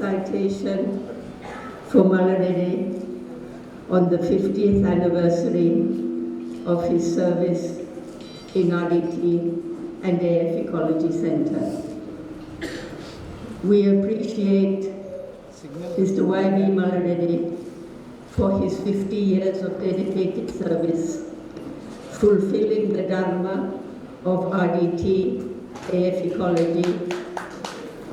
citation for Malla Reddy on the 50th anniversary of his service in RDT and AF Ecology Centre. We appreciate Mr. Y.B. Malla Reddy for his 50 years of dedicated service, fulfilling the Dharma of RDT, AF Ecology,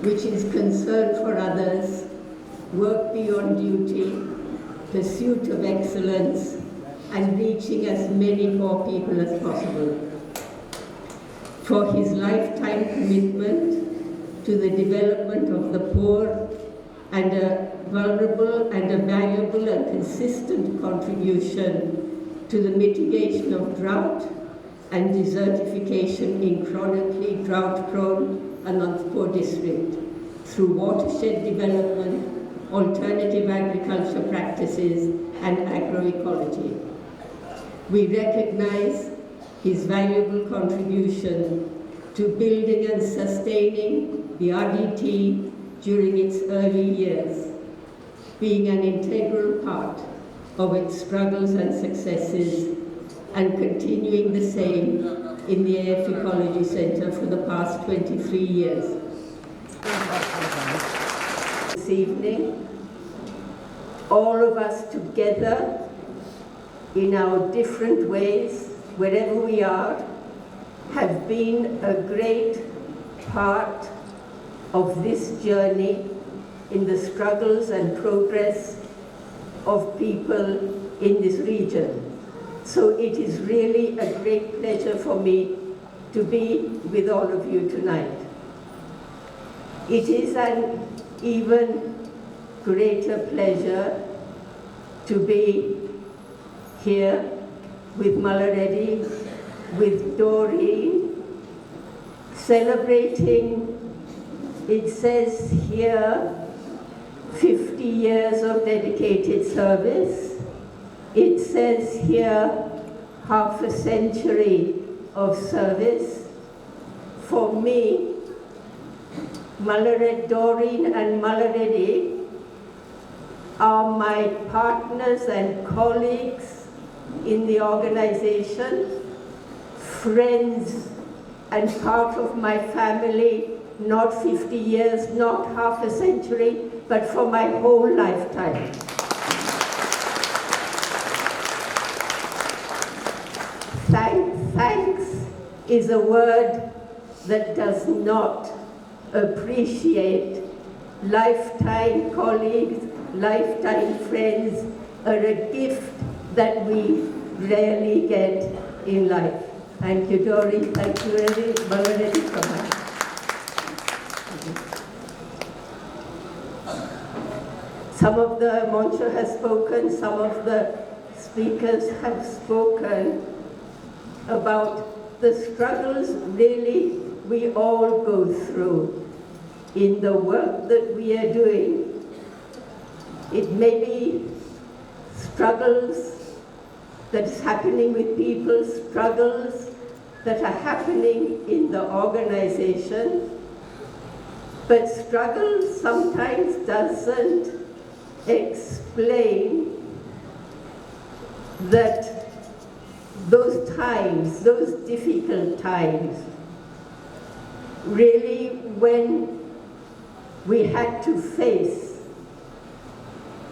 which is concern for others, work beyond duty, pursuit of excellence, and reaching as many poor people as possible. For his lifetime commitment to the development of the poor and a vulnerable and a valuable and consistent contribution to the mitigation of drought and desertification in chronically drought-prone Anandpur district through watershed development, alternative agriculture practices, and agroecology. We recognize his valuable contribution to building and sustaining the RDT during its early years, being an integral part of its struggles and successes, and continuing the same in the AF Ecology Centre for the past 23 years. This evening, all of us together in our different ways, wherever we are, have been a great part of this journey in the struggles and progress of people in this region. So it is really a great pleasure for me to be with all of you tonight. It is an even greater pleasure to be here with Malla Reddy, with Doreen, celebrating, it says here, 50 years of dedicated service. It says here, half a century of service. For me, Doreen and Malla Reddy are my partners and colleagues in the organization, friends and part of my family, not 50 years, not half a century, but for my whole lifetime. Thanks is a word that does not appreciate lifetime colleagues, lifetime friends, are a gift that we rarely get in life. Thank you, Doreen. Thank you, Malla Reddy, so much. Some of the Moncho has spoken, some of the speakers have spoken about the struggles really we all go through in the work that we are doing. It may be struggles that's happening with people, struggles that are happening in the organization, but struggle sometimes doesn't explain that those times, those difficult times, really when we had to face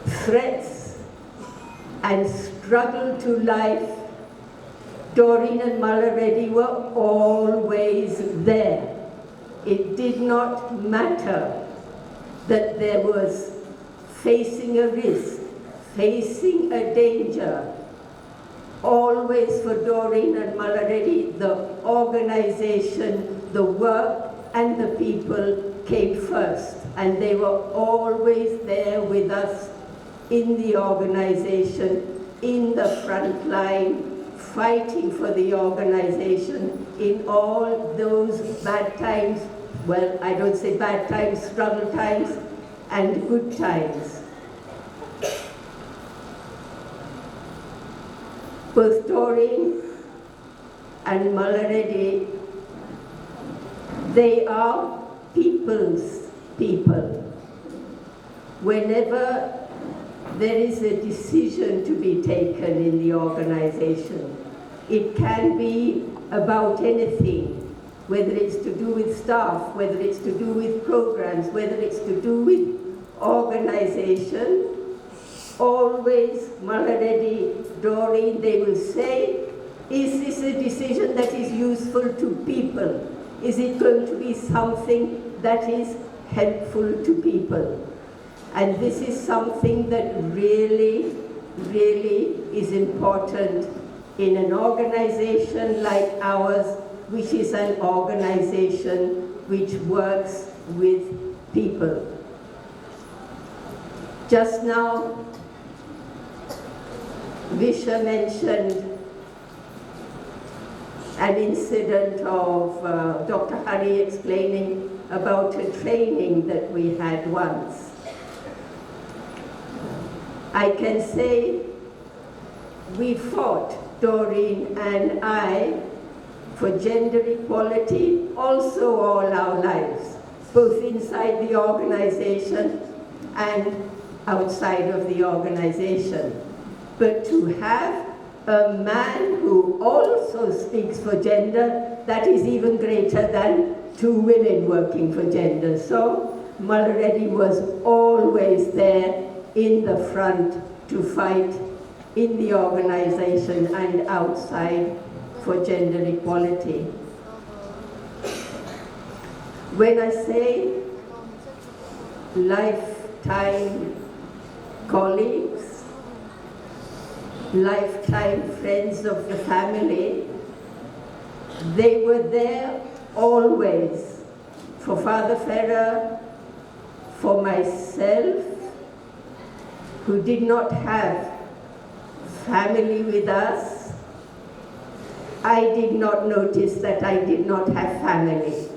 threats and struggle to life, Doreen and Malla Reddy were always there. It did not matter that there was facing a risk, facing a danger. Always for Doreen and Malla Reddy, the organization, the work, and the people came first. And they were always there with us in the organization, in the front line, fighting for the organization in all those bad times. Well, I don't say bad times, struggle times, and good times. Both Doreen and Malla Reddy, they are people's people. whenever there is a decision to be taken in the organization, it can be about anything, whether it's to do with staff, whether it's to do with programs, whether it's to do with organization, always Malla Reddy, Doreen, they will say, is this a decision that is useful to people? Is it going to be something that is helpful to people? And this is something that really, really is important in an organization like ours, which is an organization which works with people. Just now, Visha mentioned an incident of Dr. Hari explaining about a training that we had once. I can say we fought, Doreen and I, for gender equality also all our lives, both inside the organization and outside of the organization. But to have a man who also speaks for gender, that is even greater than two women working for gender. So Malla Reddy was always there in the front to fight in the organization and outside for gender equality. When I say lifetime colleagues, lifetime friends of the family, they were there always for Father Ferrer, for myself, who did not have family with us. I did not notice that I did not have family.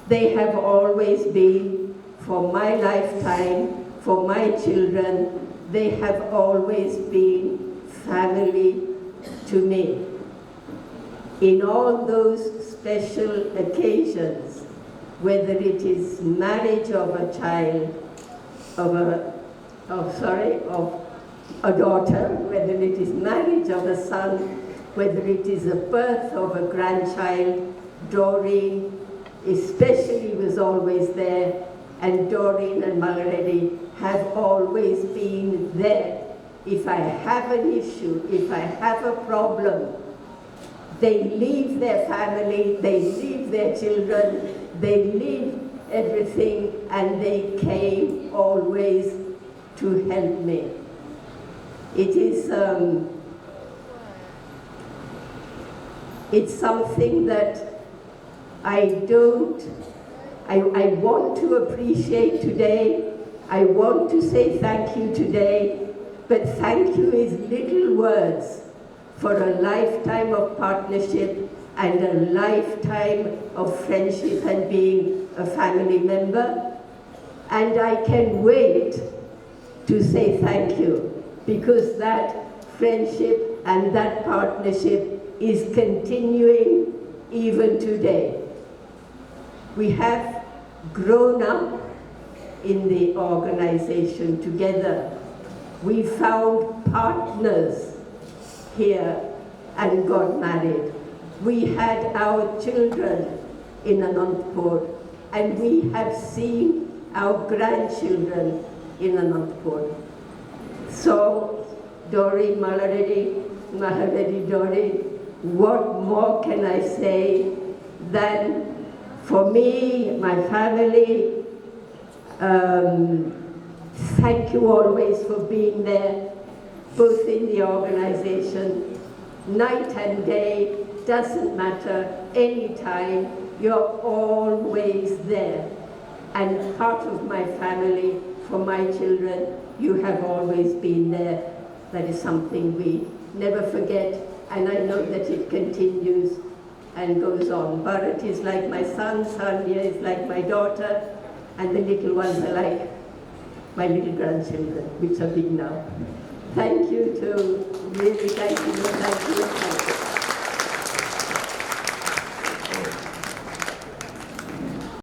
They have always been, for my lifetime, for my children, they have always been family to me. In all those special occasions, whether it is marriage of a child, of a daughter, whether it is marriage of a son, whether it is a birth of a grandchild, Doreen especially was always there, and Doreen and Malla Reddy have always been there. If I have an issue, if I have a problem, they leave their family, they leave their children, they leave everything, and they came always to help me. It is it's something that I want to appreciate today. I want to say thank you today, but thank you is little words for a lifetime of partnership and a lifetime of friendship and being a family member. And I can wait to say thank you, because that friendship and that partnership is continuing even today. We have grown up in the organization together. We found partners here and got married. We had our children in Anantapur, and we have seen our grandchildren in Anantapur. So, Doreen, Malla Reddy, Doreen, what more can I say than, for me, my family, thank you always for being there, both in the organization, night and day, doesn't matter, anytime, you're always there. And part of my family, for my children, you have always been there. That is something we never forget, and I know that it continues and goes on. Bharat is like my son, Sanya is like my daughter, and the little ones are like my little grandchildren, which are big now. Thank you really thank you.